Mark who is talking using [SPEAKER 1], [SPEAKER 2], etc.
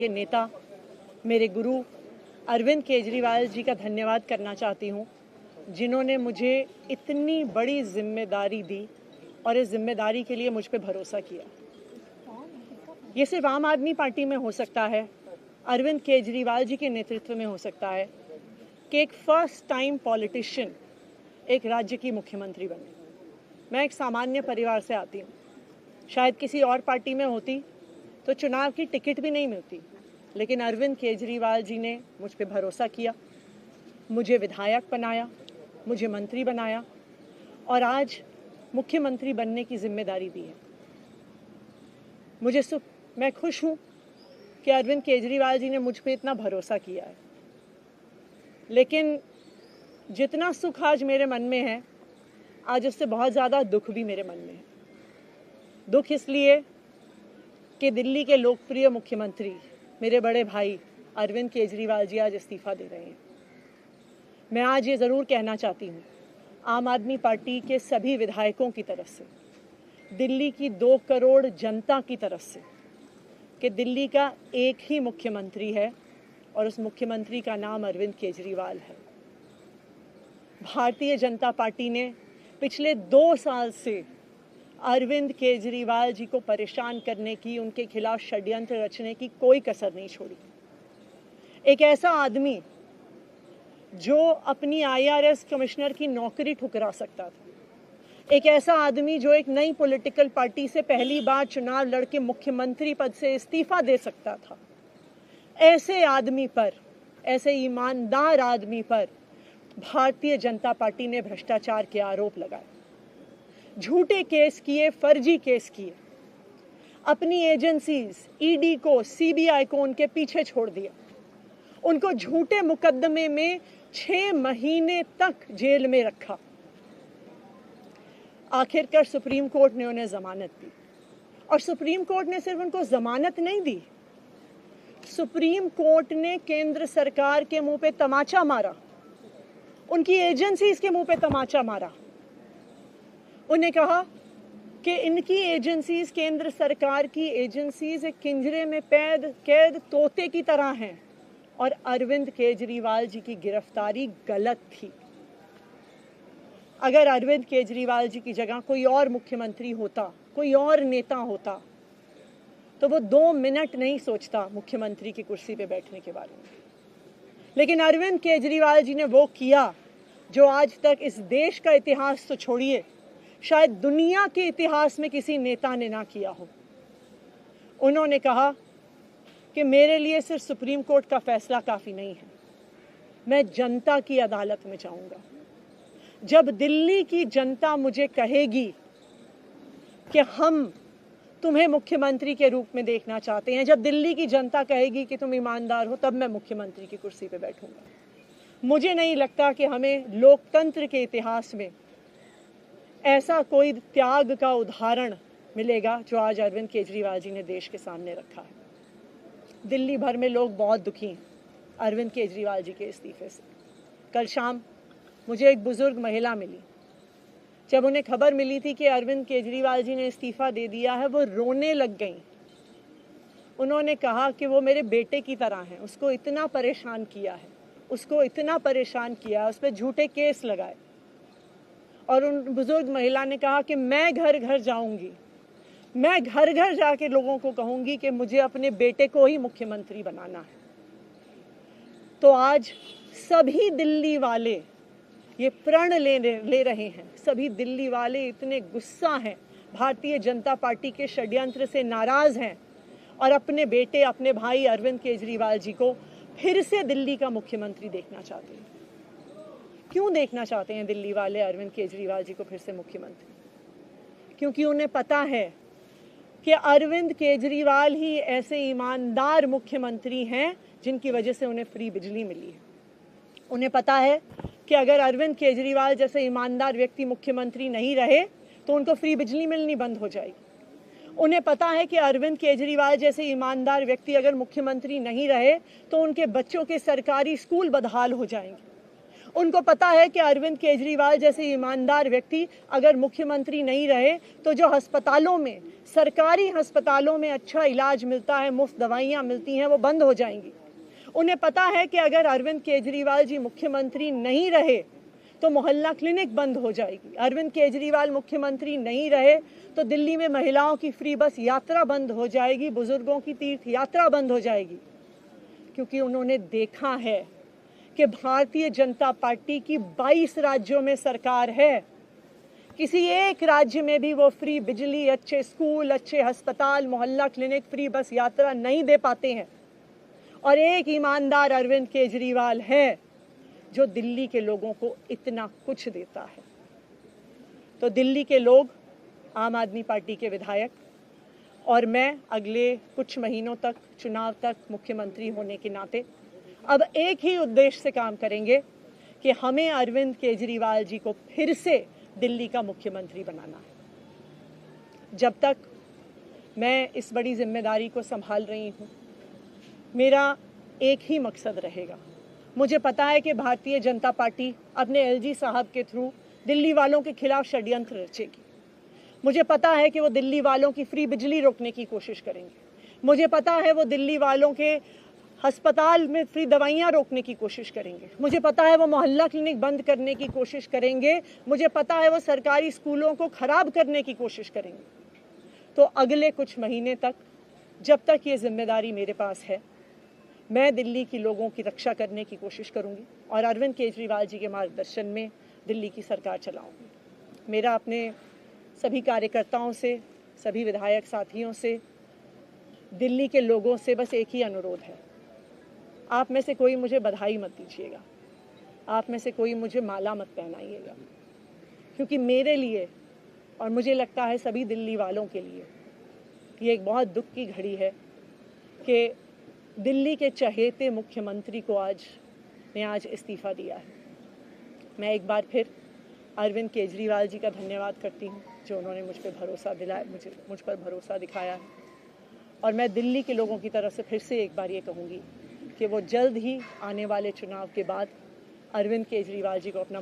[SPEAKER 1] के नेता मेरे गुरु अरविंद केजरीवाल जी का धन्यवाद करना चाहती हूँ, जिन्होंने मुझे इतनी बड़ी जिम्मेदारी दी और इस जिम्मेदारी के लिए मुझ पे भरोसा किया। ये सिर्फ आम आदमी पार्टी में हो सकता है, अरविंद केजरीवाल जी के नेतृत्व में हो सकता है कि एक फर्स्ट टाइम पॉलिटिशियन एक राज्य की मुख्यमंत्री बने। मैं एक सामान्य परिवार से आती हूँ। शायद किसी और पार्टी में होती तो चुनाव की टिकट भी नहीं मिलती, लेकिन अरविंद केजरीवाल जी ने मुझ पे भरोसा किया, मुझे विधायक बनाया, मुझे मंत्री बनाया और आज मुख्यमंत्री बनने की जिम्मेदारी दी है। मैं खुश हूँ कि अरविंद केजरीवाल जी ने मुझ पे इतना भरोसा किया है, लेकिन जितना सुख आज मेरे मन में है, आज उससे बहुत ज़्यादा दुख भी मेरे मन में है। दुख इसलिए कि दिल्ली के लोकप्रिय मुख्यमंत्री मेरे बड़े भाई अरविंद केजरीवाल जी आज इस्तीफा दे रहे हैं। मैं आज ये ज़रूर कहना चाहती हूँ आम आदमी पार्टी के सभी विधायकों की तरफ से, दिल्ली की 2 करोड़ जनता की तरफ से, कि दिल्ली का एक ही मुख्यमंत्री है और उस मुख्यमंत्री का नाम अरविंद केजरीवाल है। भारतीय जनता पार्टी ने पिछले 2 साल से अरविंद केजरीवाल जी को परेशान करने की, उनके खिलाफ षड्यंत्र रचने की कोई कसर नहीं छोड़ी। एक ऐसा आदमी जो अपनी IRS कमिश्नर की नौकरी ठुकरा सकता था, एक ऐसा आदमी जो एक नई पॉलिटिकल पार्टी से पहली बार चुनाव लड़के मुख्यमंत्री पद से इस्तीफा दे सकता था, ऐसे आदमी पर, ऐसे ईमानदार आदमी पर भारतीय जनता पार्टी ने भ्रष्टाचार के आरोप लगाए, झूठे केस किए, फर्जी केस किए, अपनी एजेंसीज ED को, CBI को उनके पीछे छोड़ दिया, उनको झूठे मुकदमे में 6 महीने तक जेल में रखा। आखिरकार सुप्रीम कोर्ट ने उन्हें जमानत दी और सुप्रीम कोर्ट ने सिर्फ उनको जमानत नहीं दी, सुप्रीम कोर्ट ने केंद्र सरकार के मुंह पे तमाचा मारा, उनकी एजेंसीज के मुंह पे तमाचा मारा। उन्हें कहा कि इनकी एजेंसीज, केंद्र सरकार की एजेंसीज एक पिंजरे में कैद तोते की तरह हैं और अरविंद केजरीवाल जी की गिरफ्तारी गलत थी। अगर अरविंद केजरीवाल जी की जगह कोई और मुख्यमंत्री होता, कोई और नेता होता, तो वो 2 मिनट नहीं सोचता मुख्यमंत्री की कुर्सी पे बैठने के बारे में। लेकिन अरविंद केजरीवाल जी ने वो किया जो आज तक इस देश का इतिहास तो छोड़िए, शायद दुनिया के इतिहास में किसी नेता ने ना किया हो। उन्होंने कहा कि मेरे लिए सिर्फ सुप्रीम कोर्ट का फैसला काफ़ी नहीं है, मैं जनता की अदालत में जाऊंगा। जब दिल्ली की जनता मुझे कहेगी कि हम तुम्हें मुख्यमंत्री के रूप में देखना चाहते हैं, जब दिल्ली की जनता कहेगी कि तुम ईमानदार हो, तब मैं मुख्यमंत्री की कुर्सी पे बैठूंगा। मुझे नहीं लगता कि हमें लोकतंत्र के इतिहास में ऐसा कोई त्याग का उदाहरण मिलेगा जो आज अरविंद केजरीवाल जी ने देश के सामने रखा है। दिल्ली भर में लोग बहुत दुखी हैं अरविंद केजरीवाल जी के इस्तीफे से। कल शाम मुझे एक बुजुर्ग महिला मिली, जब उन्हें खबर मिली थी कि अरविंद केजरीवाल जी ने इस्तीफा दे दिया है, वो रोने लग गई। उन्होंने कहा कि वो मेरे बेटे की तरह हैं, उसको इतना परेशान किया है, उसको इतना परेशान किया, उस पर झूठे केस लगाए। और उन बुजुर्ग महिला ने कहा कि मैं घर घर जाऊंगी, मैं घर घर जाके लोगों को कहूंगी कि मुझे अपने बेटे को ही मुख्यमंत्री बनाना है। तो आज सभी दिल्ली वाले ये प्रण ले रहे हैं, सभी दिल्ली वाले इतने गुस्सा हैं, भारतीय जनता पार्टी के षड्यंत्र से नाराज हैं और अपने बेटे, अपने भाई अरविंद केजरीवाल जी को फिर से दिल्ली का मुख्यमंत्री देखना चाहते हैं। क्यों देखना चाहते हैं दिल्ली वाले अरविंद केजरीवाल जी को फिर से मुख्यमंत्री? क्योंकि उन्हें पता है कि अरविंद केजरीवाल ही ऐसे ईमानदार मुख्यमंत्री हैं जिनकी वजह से उन्हें फ्री बिजली मिली है। उन्हें पता है कि अगर अरविंद केजरीवाल जैसे ईमानदार व्यक्ति मुख्यमंत्री नहीं रहे तो उनको फ्री बिजली मिलनी बंद हो जाएगी। उन्हें पता है कि अरविंद केजरीवाल जैसे ईमानदार व्यक्ति अगर मुख्यमंत्री नहीं रहे तो उनके बच्चों के सरकारी स्कूल बदहाल हो जाएंगे। उनको पता है कि अरविंद केजरीवाल जैसे ईमानदार व्यक्ति अगर मुख्यमंत्री नहीं रहे तो जो अस्पतालों में, सरकारी अस्पतालों में अच्छा इलाज मिलता है, मुफ्त दवाइयाँ मिलती हैं, वो बंद हो जाएंगी। उन्हें पता है कि अगर अरविंद केजरीवाल जी मुख्यमंत्री नहीं रहे तो मोहल्ला क्लिनिक बंद हो जाएगी। अरविंद केजरीवाल मुख्यमंत्री नहीं रहे तो दिल्ली में महिलाओं की फ्री बस यात्रा बंद हो जाएगी, बुजुर्गों की तीर्थ यात्रा बंद हो जाएगी। क्योंकि उन्होंने देखा है कि भारतीय जनता पार्टी की 22 राज्यों में सरकार है, किसी एक राज्य में भी वो फ्री बिजली, अच्छे स्कूल, अच्छे अस्पताल, मोहल्ला क्लिनिक, फ्री बस यात्रा नहीं दे पाते हैं। और एक ईमानदार अरविंद केजरीवाल है जो दिल्ली के लोगों को इतना कुछ देता है। तो दिल्ली के लोग, आम आदमी पार्टी के विधायक और मैं अगले कुछ महीनों तक, चुनाव तक मुख्यमंत्री होने के नाते अब एक ही उद्देश्य से काम करेंगे कि हमें अरविंद केजरीवाल जी को फिर से दिल्ली का मुख्यमंत्री बनाना है। जब तक मैं इस बड़ी जिम्मेदारी को संभाल रही हूँ, मेरा एक ही मकसद रहेगा। मुझे पता है कि भारतीय जनता पार्टी अपने एलजी साहब के थ्रू दिल्ली वालों के खिलाफ षड्यंत्र रचेगी। मुझे पता है कि वो दिल्ली वालों की फ्री बिजली रोकने की कोशिश करेंगे। मुझे पता है वो दिल्ली वालों के अस्पताल में फ्री दवाइयाँ रोकने की कोशिश करेंगे। मुझे पता है वो मोहल्ला क्लिनिक बंद करने की कोशिश करेंगे। मुझे पता है वो सरकारी स्कूलों को खराब करने की कोशिश करेंगे। तो अगले कुछ महीने तक, जब तक ये जिम्मेदारी मेरे पास है, मैं दिल्ली के लोगों की रक्षा करने की कोशिश करूंगी और अरविंद केजरीवाल जी के मार्गदर्शन में दिल्ली की सरकार चलाऊंगी। मेरा अपने सभी कार्यकर्ताओं से, सभी विधायक साथियों से, दिल्ली के लोगों से बस एक ही अनुरोध है, आप में से कोई मुझे बधाई मत दीजिएगा, आप में से कोई मुझे माला मत पहनाइएगा, क्योंकि मेरे लिए और मुझे लगता है सभी दिल्ली वालों के लिए ये एक बहुत दुख की घड़ी है कि दिल्ली के चहेते मुख्यमंत्री को आज इस्तीफ़ा दिया है। मैं एक बार फिर अरविंद केजरीवाल जी का धन्यवाद करती हूँ जो उन्होंने मुझ पर भरोसा दिलाया, मुझ पर भरोसा दिखाया है। और मैं दिल्ली के लोगों की तरफ से फिर से एक बार ये कहूँगी कि वो जल्द ही आने वाले चुनाव के बाद अरविंद केजरीवाल जी को अपना